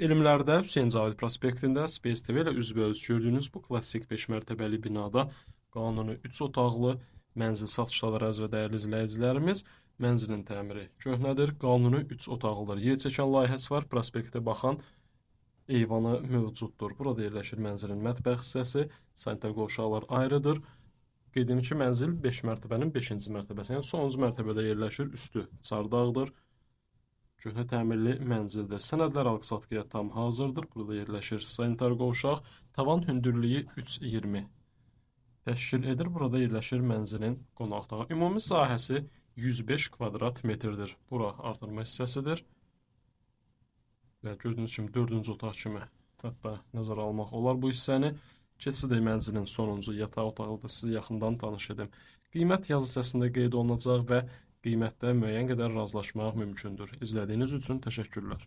Elmlərdə Hüseyn Cavid prospektində Space TV ilə üzbəüz gördüyünüz bu klassik 5 mərtəbəli binada qanuni 3 otaqlı mənzil satışdadır əziz və dəyərli izləyicilərimiz. Mənzilin təmiri köhnədir, qanuni 3 otaqlıdır. Yer çəkən layihəsi var, prospektə baxan eyvanı mövcuddur. Burada yerləşir mənzilin mətbəx hissəsi, sanitar qovşaqlar ayrıdır. Qeyd edim ki, mənzil 5 mərtəbənin 5-ci mərtəbəsi, yəni sonuncu mərtəbədə yerləşir, üstü çardaqdır. Köhnə təmirli mənzildir. Sənədlər alqı-satqıya tam hazırdır. Burada yerləşir sanitar qovşaq. Tavan hündürlüyü 3,20 təşkil edir. Burada yerləşir mənzilin qonaq otağı. Ümumi sahəsi 105 kvadrat metrdir. Bura artırma hissəsidir. Və gördüyünüz kimi 4-cü otaq kimi hətta nəzərə almaq olar bu hissəni. Keçid mənzilin sonuncu yataq otağıdır. Sizi yaxından tanış edim. Qiymət yazı hissəsində qeyd olunacaq və qiymətdə müəyyən qədər razılaşmaq mümkündür. İzlədiyiniz üçün təşəkkürlər.